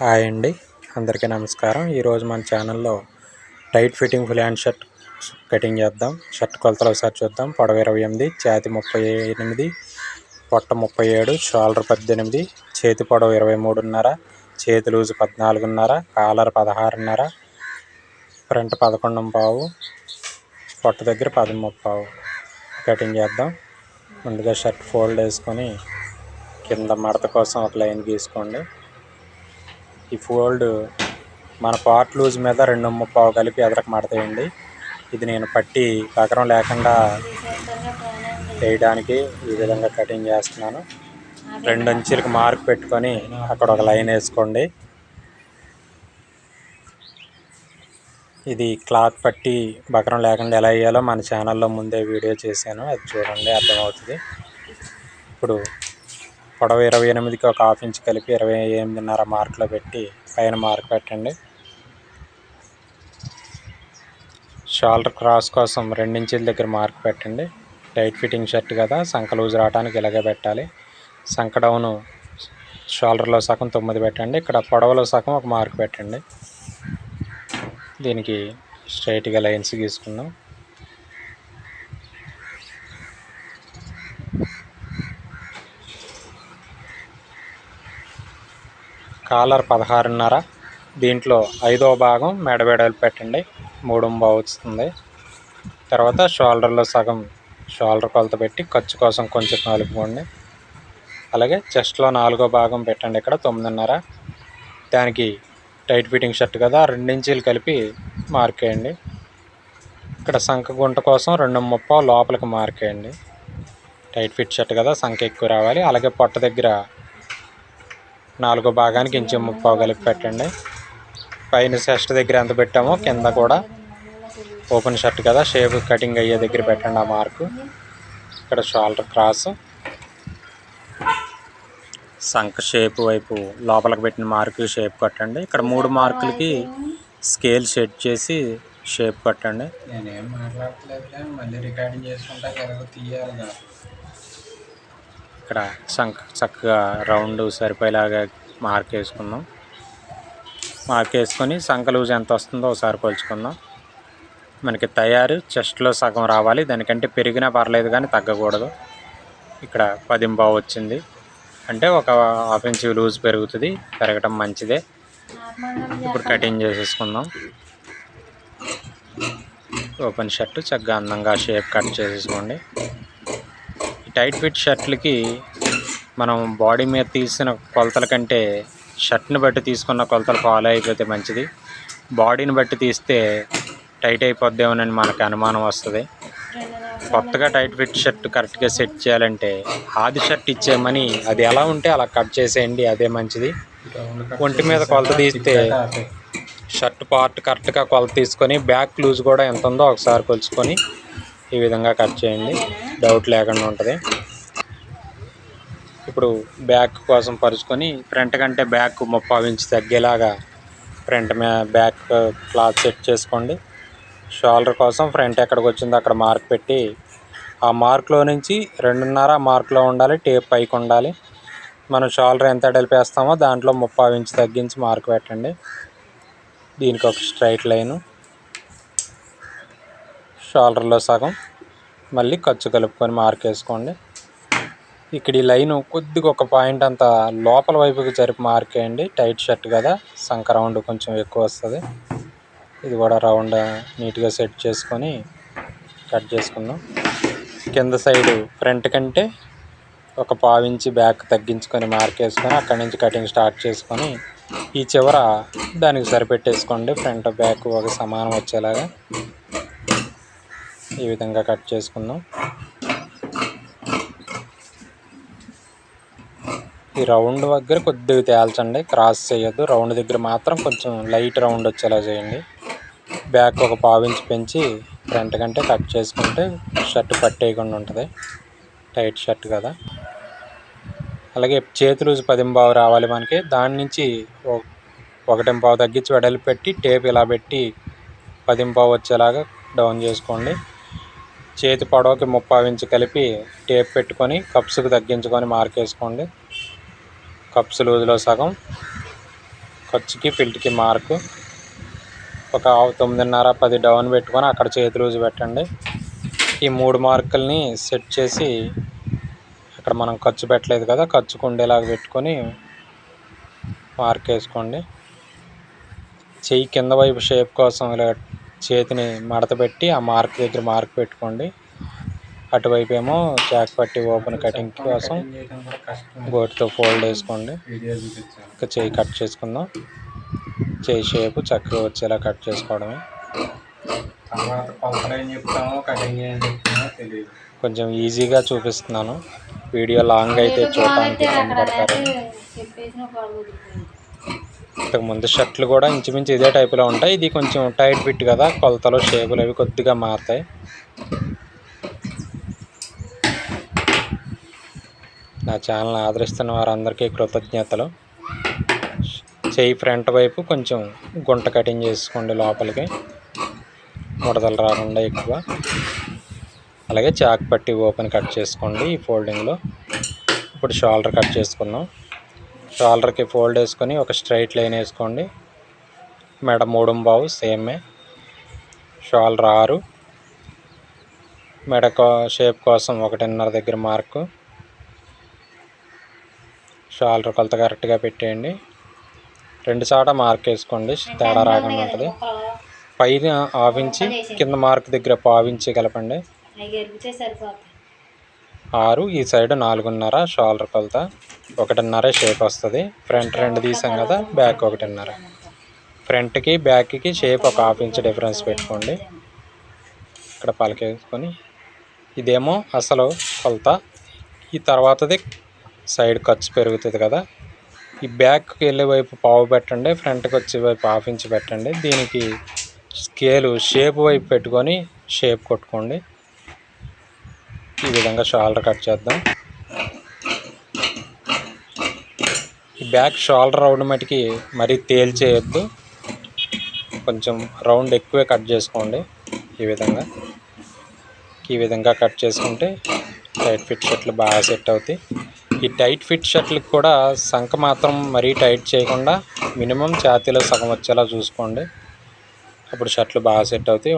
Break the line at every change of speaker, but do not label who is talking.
Hi అండి, అందరికీ నమస్కారం. ఈరోజు మన ఛానల్లో tight fitting full hand shirt cutting చేద్దాం. షర్ట్ కొలతలు ఒకసారి చూద్దాం. పొడవు 28, ఛాతీ 38, పొట్ట 37, షోల్డర్ 18, చేతి పొడవు 23.5, చేతి లూజు 14.5, కాలర్ 16.5, ఫ్రంట్ 11.5, పొట్ట దగ్గర 10.5 కటింగ్ చేద్దాం. ముందుగా షర్ట్ ఫోల్డ్ వేసుకొని కింద మడత కోసం ఒక లైన్ గీసుకోండి. ఈ ఫోల్డ్ మన పార్ట్ లూజ్ మీద 2.5 కలిపి ఎదరకు మడతేయండి. ఇది నేను పట్టి పకరం లేకుండా వేయడానికి ఈ విధంగా కటింగ్ చేస్తున్నాను. 2 అంచులకు మార్క్ పెట్టుకొని అక్కడ ఒక లైన్ వేసుకోండి. ఇది క్లాత్ పట్టి బకరం లేకుండా ఎలా వేయాలో మన ఛానల్లో ముందే వీడియో చేశాను, అది చూడండి, అర్థమవుతుంది. ఇప్పుడు పొడవు 28కి ఒక హాఫ్ ఇంచ్ కలిపి 28.5 మార్కులో పెట్టి పైన మార్క్ పెట్టండి. షోల్డర్ క్రాస్ కోసం 2 ఇంచుల దగ్గర మార్క్ పెట్టండి. టైట్ ఫిట్టింగ్ షర్ట్ కదా, సంక లూజ్ రావడానికి ఇలాగే పెట్టాలి. సంక డౌను షోల్డర్లో సగం 9 పెట్టండి. ఇక్కడ పొడవులో సగం ఒక మార్క్ పెట్టండి. దీనికి స్ట్రైట్గా లైన్స్ గీసుకుందాం. కాలర్ 16.5, దీంట్లో 5వ భాగం మెడ వెడల్పు పెట్టండి, 3.5 వస్తుంది. తర్వాత షోల్డర్లో సగం షోల్డర్ కొలత పెట్టి ఖర్చు కోసం కొంచెం కలుపుకోండి. అలాగే చెస్ట్లో 4వ భాగం పెట్టండి, ఇక్కడ 9.5. దానికి టైట్ ఫిట్టింగ్ షర్ట్ కదా, 2 ఇంచీలు కలిపి మార్క్ వేయండి. ఇక్కడ సంక గుంట కోసం 2.5 లోపలికి మార్క్ వేయండి. టైట్ ఫిట్ షర్ట్ కదా, సంక ఎక్కువ రావాలి. అలాగే పొట్ట దగ్గర 4వ భాగానికి 1.5 కలిపి పెట్టండి. పైన చెస్ట్ దగ్గర ఎంత పెట్టామో కింద కూడా ఓపెన్ షర్ట్ కదా, షేప్ కటింగ్ అయ్యే దగ్గర పెట్టండి ఆ మార్కు. ఇక్కడ షోల్డర్ క్రాస్ సంక షేప్ వైపు లోపలికి పెట్టిన మార్కు షేప్ కట్టండి. ఇక్కడ 3 మార్కులకి స్కేల్ సెట్ చేసి షేప్ కట్టండి.
నేనేం మాట్లాడట్లేదు, మళ్ళీ రికార్డింగ్ చేసుకుంటా తీయాలి.
ఇక్కడ సంక చక్కగా రౌండ్ సరిపోయేలాగా మార్క్ వేసుకుందాం. మార్క్ వేసుకొని సంక లూజ్ ఎంత వస్తుందో ఒకసారి కొలుచుకుందాం. మనకి తయారు చెస్ట్లో సగం రావాలి, దానికంటే పెరిగినా పర్లేదు కానీ తగ్గకూడదు. ఇక్కడ 10.5 వచ్చింది అంటే ఒక హాఫ్ ఇంచ్ లూజ్ పెరుగుతుంది, పెరగటం మంచిదే. ఇప్పుడు కటింగ్ చేసేసుకుందాం. ఓపెన్ షర్ట్ చక్కగా అందంగా షేప్ కట్ చేసేసుకోండి. టైట్ ఫిట్ షర్ట్లకి మనం బాడీ మీద తీసిన కొలతల కంటే షర్ట్ని బట్టి తీసుకున్న కొలతలు ఫాలో అయిపోతే మంచిది. బాడీని బట్టి తీస్తే టైట్ అయిపోద్దేమోనని మనకు అనుమానం వస్తుంది. కొత్తగా టైట్ ఫిట్ షర్ట్ కరెక్ట్గా సెట్ చేయాలంటే ఆది షర్ట్ ఇచ్చేయమని అది ఎలా ఉంటే అలా కట్ చేసేయండి, అదే మంచిది. ఒంటి మీద కొలత తీస్తే షర్ట్ పార్ట్ కరెక్ట్గా కొలత తీసుకొని బ్యాక్ లూజ్ కూడా ఎంత ఉందో ఒకసారి కొలుచుకొని ఈ విధంగా కట్ చేయండి, డౌట్ లేకుండా ఉంటుంది. ఇప్పుడు బ్యాక్ కోసం పరుచుకొని ఫ్రంట్ కంటే బ్యాక్ 30 ఇంచ్ తగ్గేలాగా ఫ్రంట్ బ్యాక్ క్లాత్ సెట్ చేసుకోండి. షోల్డర్ కోసం ఫ్రంట్ ఎక్కడికి వచ్చిందో అక్కడ మార్క్ పెట్టి ఆ మార్క్లో నుంచి 2.5 మార్క్లో ఉండాలి, టేప్ పైకి ఉండాలి. మనం షోల్డర్ ఎంత ఎడలిపేస్తామో దాంట్లో 30 ఇంచ్ తగ్గించి మార్క్ పెట్టండి. దీనికి ఒక స్ట్రైట్ లైను, షోల్డర్లో సగం మళ్ళీ ఖర్చు కలుపుకొని మార్క్ వేసుకోండి. ఇక్కడ ఈ లైను కొద్దిగా ఒక పాయింట్ అంతా లోపల వైపుకి జరిపి మార్క్ వేయండి. టైట్ షర్ట్ కదా, సంక రౌండ్ కొంచెం ఎక్కువ వస్తుంది. ఇది కూడా రౌండ్ నీట్గా సెట్ చేసుకొని కట్ చేసుకుందాం. కింద సైడు ఫ్రంట్ కంటే ఒక 1/4 ఇంచ్ బ్యాక్ తగ్గించుకొని మార్క్ వేసుకొని అక్కడి నుంచి కటింగ్ స్టార్ట్ చేసుకొని ఈ చివర దానికి సరిపెట్టేసుకోండి. ఫ్రంట్ బ్యాక్ ఒక సమానం వచ్చేలాగా ఈ విధంగా కట్ చేసుకుందాం. ఈ రౌండ్ దగ్గర కొద్దిగా తేల్చండి, క్రాస్ చేయొద్దు. రౌండ్ దగ్గర మాత్రం కొంచెం లైట్ రౌండ్ వచ్చేలా చేయండి. బ్యాక్ ఒక 1/4 ఇంచ్ పెంచి ఫ్రంట్ కంటే కట్ చేసుకుంటే షర్ట్ పట్టేయకుండా ఉంటుంది, టైట్ షర్ట్ కదా. అలాగే చేతి లూజ్ 10.5 రావాలి మనకి. దాని నుంచి 1.5 తగ్గించి వెడల్పు పెట్టి టేప్ ఇలా పెట్టి 10.5 వచ్చేలాగా డౌన్ చేసుకోండి. చేతి పొడవుకి 30 ఇంచ్ కలిపి టేప్ పెట్టుకొని కప్స్కి తగ్గించుకొని మార్క్ వేసుకోండి. కప్స్ లూజ్లో సగం, ఖర్చుకి ఫిల్ట్కి మార్కు ఒక 9.5 10 డౌన్ పెట్టుకొని అక్కడ చేతి లూజు పెట్టండి. ఈ 3 మార్కుల్ని సెట్ చేసి అక్కడ మనం ఖర్చు పెట్టలేదు కదా, ఖర్చుకు ఉండేలాగా పెట్టుకొని మార్క్ వేసుకోండి. చెయ్యి కింద వైపు షేప్ కోసం ఇలా చేతిని మడత పెట్టి ఆ మార్క్ దగ్గర మార్క్ పెట్టుకోండి. అటువైపు ఏమో జాక్ పట్టి ఓపెన్ కటింగ్ కోసం గోటితో ఫోల్డ్ వేసుకోండి. ఇంకా చెయ్యి కట్ చేసుకుందాం. చెయ్యి షేపు చక్కగా వచ్చేలా కట్ చేసుకోవడమే.
తర్వాత కొలతలు ఏం చెప్తామో కటింగ్ ఏం చెప్తామో తెలియదు.
కొంచెం ఈజీగా చూపిస్తున్నాను. వీడియో లాంగ్ అయితే చూడటానికి ఇబ్బంది పడతారు. ఇంతకుముందు షర్ట్లు కూడా ఇంచుమించు ఇదే టైపులో ఉంటాయి. ఇది కొంచెం టైట్ ఫిట్ కదా, కొలతలు షేపులు అవి కొద్దిగా మారుతాయి. నా ఛానల్ ఆదరిస్తున్న వారందరికీ కృతజ్ఞతలు. చెయ్యి ఫ్రంట్ వైపు కొంచెం గుంట కటింగ్ చేసుకోండి లోపలికి, ముడతలు రాకుండా ఎక్కువ. అలాగే చాక్ పట్టి ఓపెన్ కట్ చేసుకోండి ఈ ఫోల్డింగ్లో. ఇప్పుడు షోల్డర్ కట్ చేసుకుందాం. షోల్డర్కి ఫోల్డ్ వేసుకొని ఒక స్ట్రైట్ లైన్ వేసుకోండి. మెడ 3.25 సేమే. షోల్డర్ 6, మెడ షేప్ కోసం 1.5 దగ్గర మార్కు. షోల్డర్ కొలత కరెక్ట్గా పెట్టేయండి. 2 చోట మార్క్ వేసుకోండి, తేడా రాకుండా ఉంటుంది. పైన 1/2 ఇంచి, కింద మార్క్ దగ్గర 1/4 ఇంచి కలపండి. 6, ఈ సైడ్ 4.5 షోల్డర్ కొలత. 1.5 షేప్ వస్తుంది. ఫ్రంట్ 2 తీసాం కదా, బ్యాక్ 1.5. ఫ్రంట్కి బ్యాక్కి షేప్ ఒక 1/2 ఇంచ్ డిఫరెన్స్ పెట్టుకోండి. ఇక్కడ పలకేసుకొని ఇదేమో అసలు కొలత. ఈ తర్వాతది సైడ్ ఖర్చు పెరుగుతుంది కదా, ఈ బ్యాక్కి వెళ్ళే వైపు 1/2 పెట్టండి, ఫ్రంట్కి వచ్చే వైపు 1/2 ఇంచ్ పెట్టండి. దీనికి స్కేలు షేప్ వైపు పెట్టుకొని షేప్ కొట్టుకోండి. ఈ విధంగా షోల్డర్ కట్ చేద్దాం. ఈ బ్యాక్ షోల్డర్ రౌండ్ మటుకి మరీ తేల్చేయొద్దు, కొంచెం రౌండ్ ఎక్కువే కట్ చేసుకోండి. ఈ విధంగా కట్ చేసుకుంటే టైట్ ఫిట్ షర్ట్లు బాగా సెట్ అవుతాయి. ఈ టైట్ ఫిట్ షర్ట్లకు కూడా సంఖ మాత్రం మరీ టైట్ చేయకుండా మినిమం ఛాతీలో సగం వచ్చేలా చూసుకోండి. అప్పుడు షర్ట్లు బాగా సెట్ అవుతాయి.